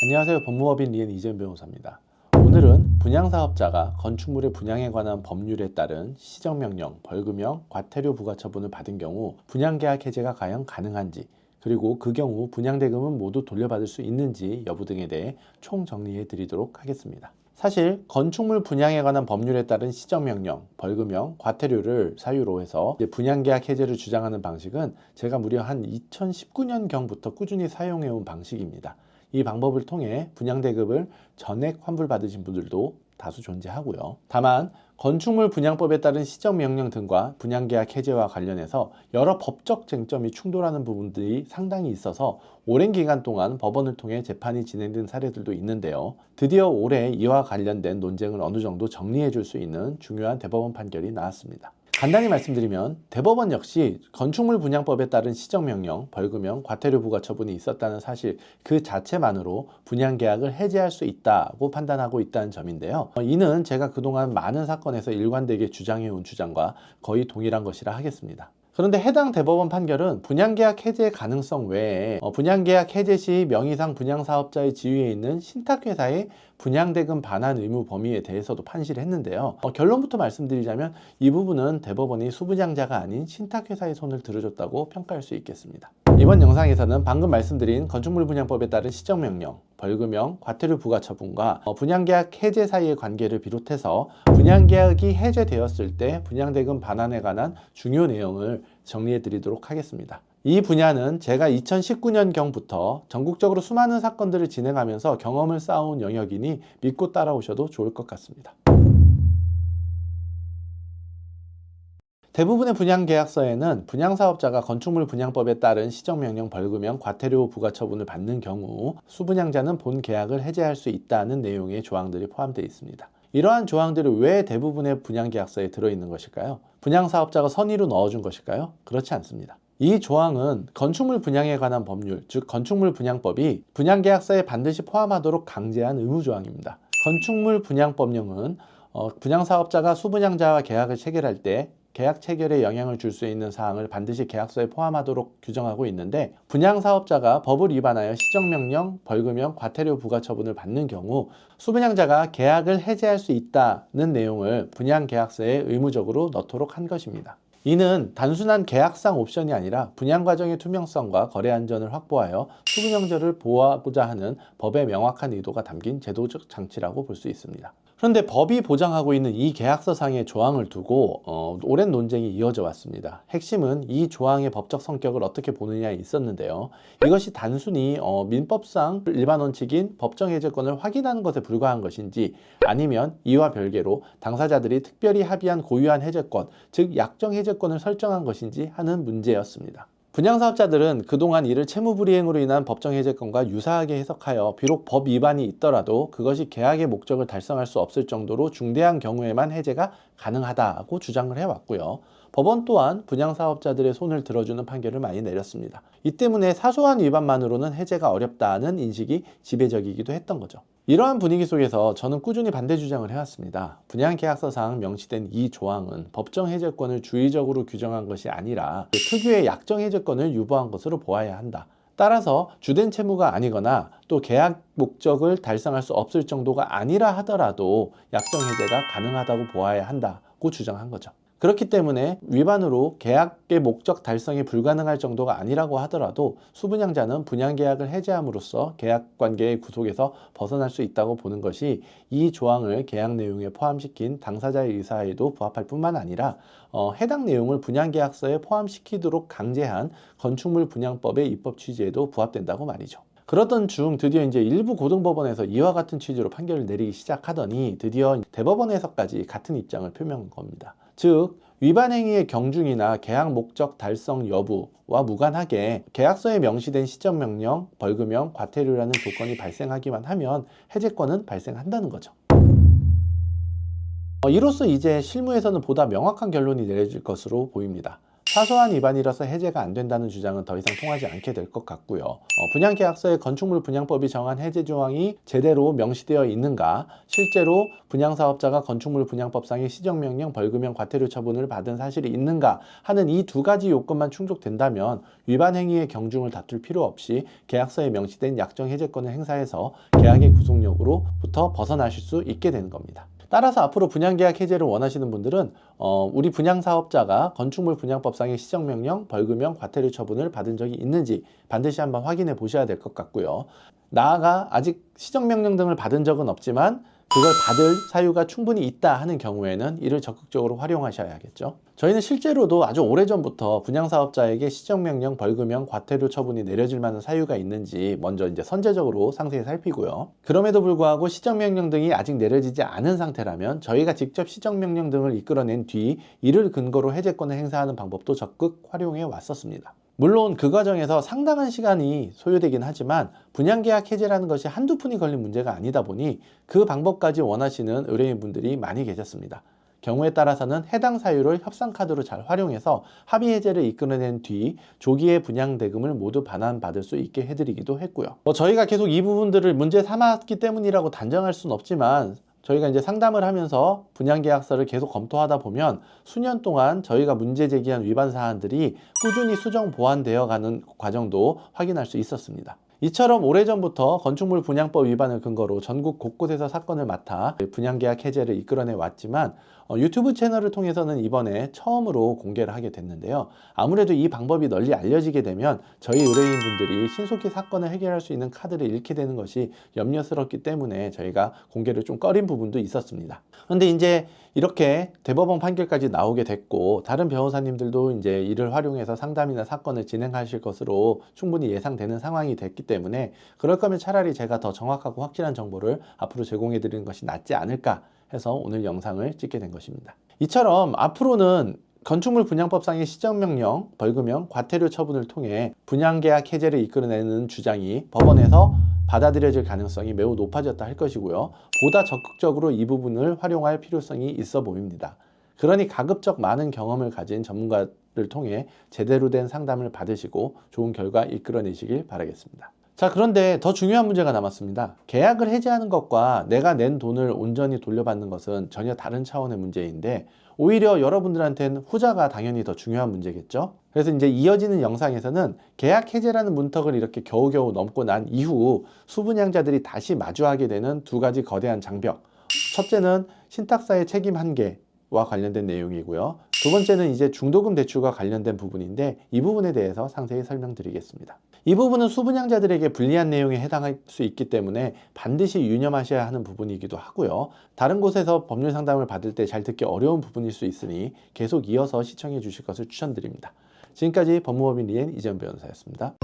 안녕하세요. 법무법인 리엔 이재현 변호사입니다. 오늘은 분양사업자가 건축물의 분양에 관한 법률에 따른 시정명령, 벌금형, 과태료 부과 처분을 받은 경우 분양계약 해제가 과연 가능한지, 그리고 그 경우 분양대금은 모두 돌려받을 수 있는지 여부 등에 대해 총정리해 드리도록 하겠습니다. 사실 건축물 분양에 관한 법률에 따른 시정명령, 벌금형, 과태료를 사유로 해서 분양계약 해제를 주장하는 방식은 제가 무려 한 2019년경부터 꾸준히 사용해온 방식입니다. 이 방법을 통해 분양대금을 전액 환불받으신 분들도 다수 존재하고요. 다만 건축물 분양법에 따른 시정명령 등과 분양계약 해제와 관련해서 여러 법적 쟁점이 충돌하는 부분들이 상당히 있어서 오랜 기간 동안 법원을 통해 재판이 진행된 사례들도 있는데요. 드디어 올해 이와 관련된 논쟁을 어느 정도 정리해 줄 수 있는 중요한 대법원 판결이 나왔습니다. 간단히 말씀드리면 대법원 역시 건축물 분양법에 따른 시정명령, 벌금형, 과태료 부과 처분이 있었다는 사실 그 자체만으로 분양계약을 해제할 수 있다고 판단하고 있다는 점인데요. 이는 제가 그동안 많은 사건에서 일관되게 주장해온 주장과 거의 동일한 것이라 하겠습니다. 그런데 해당 대법원 판결은 분양계약 해제 가능성 외에 분양계약 해제 시 명의상 분양사업자의 지위에 있는 신탁회사의 분양대금 반환 의무 범위에 대해서도 판시를 했는데요. 결론부터 말씀드리자면 이 부분은 대법원이 수분양자가 아닌 신탁회사의 손을 들어줬다고 평가할 수 있겠습니다. 이번 영상에서는 방금 말씀드린 건축물 분양법에 따른 시정명령, 벌금형, 과태료 부과 처분과 분양계약 해제 사이의 관계를 비롯해서 분양계약이 해제되었을 때 분양대금 반환에 관한 중요 내용을 정리해 드리도록 하겠습니다. 이 분야는 제가 2019년경부터 전국적으로 수많은 사건들을 진행하면서 경험을 쌓아온 영역이니 믿고 따라오셔도 좋을 것 같습니다. 대부분의 분양계약서에는 분양사업자가 건축물 분양법에 따른 시정명령, 벌금형, 과태료 부과 처분을 받는 경우 수분양자는 본 계약을 해제할 수 있다는 내용의 조항들이 포함되어 있습니다. 이러한 조항들이 왜 대부분의 분양계약서에 들어있는 것일까요? 분양사업자가 선의로 넣어준 것일까요? 그렇지 않습니다. 이 조항은 건축물 분양에 관한 법률, 즉 건축물 분양법이 분양계약서에 반드시 포함하도록 강제한 의무조항입니다. 건축물 분양법령은 분양사업자가 수분양자와 계약을 체결할 때 계약 체결에 영향을 줄 수 있는 사항을 반드시 계약서에 포함하도록 규정하고 있는데, 분양사업자가 법을 위반하여 시정명령, 벌금형, 과태료 부과 처분을 받는 경우 수분양자가 계약을 해제할 수 있다는 내용을 분양계약서에 의무적으로 넣도록 한 것입니다. 이는 단순한 계약상 옵션이 아니라 분양 과정의 투명성과 거래 안전을 확보하여 수분양자를 보호하고자 하는 법의 명확한 의도가 담긴 제도적 장치라고 볼 수 있습니다. 그런데 법이 보장하고 있는 이 계약서상의 조항을 두고 오랜 논쟁이 이어져 왔습니다. 핵심은 이 조항의 법적 성격을 어떻게 보느냐에 있었는데요. 이것이 단순히 민법상 일반 원칙인 법정 해제권을 확인하는 것에 불과한 것인지, 아니면 이와 별개로 당사자들이 특별히 합의한 고유한 해제권, 즉 약정 해제권을 설정한 것인지 하는 문제였습니다. 분양사업자들은 그동안 이를 채무불이행으로 인한 법정 해제권과 유사하게 해석하여 비록 법 위반이 있더라도 그것이 계약의 목적을 달성할 수 없을 정도로 중대한 경우에만 해제가 가능하다고 주장을 해왔고요. 법원 또한 분양사업자들의 손을 들어주는 판결을 많이 내렸습니다. 이 때문에 사소한 위반만으로는 해제가 어렵다는 인식이 지배적이기도 했던 거죠. 이러한 분위기 속에서 저는 꾸준히 반대 주장을 해왔습니다. 분양계약서상 명시된 이 조항은 법정 해제권을 주의적으로 규정한 것이 아니라 특유의 약정 해제권을 유보한 것으로 보아야 한다. 따라서 주된 채무가 아니거나 또 계약 목적을 달성할 수 없을 정도가 아니라 하더라도 약정 해제가 가능하다고 보아야 한다고 주장한 거죠. 그렇기 때문에 위반으로 계약의 목적 달성이 불가능할 정도가 아니라고 하더라도 수분양자는 분양계약을 해제함으로써 계약관계의 구속에서 벗어날 수 있다고 보는 것이 이 조항을 계약 내용에 포함시킨 당사자의 의사에도 부합할 뿐만 아니라 해당 내용을 분양계약서에 포함시키도록 강제한 건축물 분양법의 입법 취지에도 부합된다고 말이죠. 그러던 중 드디어 이제 일부 고등법원에서 이와 같은 취지로 판결을 내리기 시작하더니 드디어 대법원에서까지 같은 입장을 표명한 겁니다. 즉, 위반 행위의 경중이나 계약 목적 달성 여부와 무관하게 계약서에 명시된 시정명령, 벌금형, 과태료라는 조건이 발생하기만 하면 해제권은 발생한다는 거죠. 이로써 이제 실무에서는 보다 명확한 결론이 내려질 것으로 보입니다. 사소한 위반이라서 해제가 안 된다는 주장은 더 이상 통하지 않게 될 것 같고요. 분양계약서에 건축물 분양법이 정한 해제 조항이 제대로 명시되어 있는가, 실제로 분양사업자가 건축물 분양법상의 시정명령, 벌금형, 과태료 처분을 받은 사실이 있는가 하는 이 두 가지 요건만 충족된다면 위반 행위의 경중을 다툴 필요 없이 계약서에 명시된 약정 해제권을 행사해서 계약의 구속력으로부터 벗어나실 수 있게 되는 겁니다. 따라서 앞으로 분양계약 해제를 원하시는 분들은 우리 분양사업자가 건축물 분양법상의 시정명령, 벌금형, 과태료 처분을 받은 적이 있는지 반드시 한번 확인해 보셔야 될 것 같고요. 나아가 아직 시정명령 등을 받은 적은 없지만 그걸 받을 사유가 충분히 있다 하는 경우에는 이를 적극적으로 활용하셔야겠죠. 저희는 실제로도 아주 오래전부터 분양사업자에게 시정명령, 벌금형, 과태료 처분이 내려질 만한 사유가 있는지 먼저 이제 선제적으로 상세히 살피고요. 그럼에도 불구하고 시정명령 등이 아직 내려지지 않은 상태라면 저희가 직접 시정명령 등을 이끌어낸 뒤 이를 근거로 해제권을 행사하는 방법도 적극 활용해 왔었습니다. 물론 그 과정에서 상당한 시간이 소요되긴 하지만 분양계약 해제라는 것이 한두 푼이 걸린 문제가 아니다 보니 그 방법까지 원하시는 의뢰인분들이 많이 계셨습니다. 경우에 따라서는 해당 사유를 협상카드로 잘 활용해서 합의 해제를 이끌어낸 뒤 조기에 분양 대금을 모두 반환받을 수 있게 해드리기도 했고요. 저희가 계속 이 부분들을 문제 삼았기 때문이라고 단정할 수는 없지만 저희가 이제 상담을 하면서 분양계약서를 계속 검토하다 보면 수년 동안 저희가 문제 제기한 위반 사안들이 꾸준히 수정 보완되어 가는 과정도 확인할 수 있었습니다. 이처럼 오래전부터 건축물 분양법 위반을 근거로 전국 곳곳에서 사건을 맡아 분양계약 해제를 이끌어내 왔지만 유튜브 채널을 통해서는 이번에 처음으로 공개를 하게 됐는데요. 아무래도 이 방법이 널리 알려지게 되면 저희 의뢰인분들이 신속히 사건을 해결할 수 있는 카드를 잃게 되는 것이 염려스럽기 때문에 저희가 공개를 좀 꺼린 부분도 있었습니다. 그런데 이제 이렇게 대법원 판결까지 나오게 됐고 다른 변호사님들도 이제 이를 활용해서 상담이나 사건을 진행하실 것으로 충분히 예상되는 상황이 됐기 때문에 그럴 거면 차라리 제가 더 정확하고 확실한 정보를 앞으로 제공해 드리는 것이 낫지 않을까 해서 오늘 영상을 찍게 된 것입니다. 이처럼 앞으로는 건축물 분양법상의 시정명령, 벌금형, 과태료 처분을 통해 분양계약 해제를 이끌어내는 주장이 법원에서 받아들여질 가능성이 매우 높아졌다 할 것이고요. 보다 적극적으로 이 부분을 활용할 필요성이 있어 보입니다. 그러니 가급적 많은 경험을 가진 전문가를 통해 제대로 된 상담을 받으시고 좋은 결과 이끌어내시길 바라겠습니다. 자, 그런데 더 중요한 문제가 남았습니다. 계약을 해지하는 것과 내가 낸 돈을 온전히 돌려받는 것은 전혀 다른 차원의 문제인데 오히려 여러분들한테는 후자가 당연히 더 중요한 문제겠죠. 그래서 이제 이어지는 영상에서는 계약 해제라는 문턱을 이렇게 겨우겨우 넘고 난 이후 수분양자들이 다시 마주하게 되는 두 가지 거대한 장벽. 첫째는 신탁사의 책임 한계와 관련된 내용이고요. 두 번째는 이제 중도금 대출과 관련된 부분인데 이 부분에 대해서 상세히 설명드리겠습니다. 이 부분은 수분양자들에게 불리한 내용에 해당할 수 있기 때문에 반드시 유념하셔야 하는 부분이기도 하고요. 다른 곳에서 법률 상담을 받을 때 잘 듣기 어려운 부분일 수 있으니 계속 이어서 시청해 주실 것을 추천드립니다. 지금까지 법무법인 리엔 이재훈 변호사였습니다.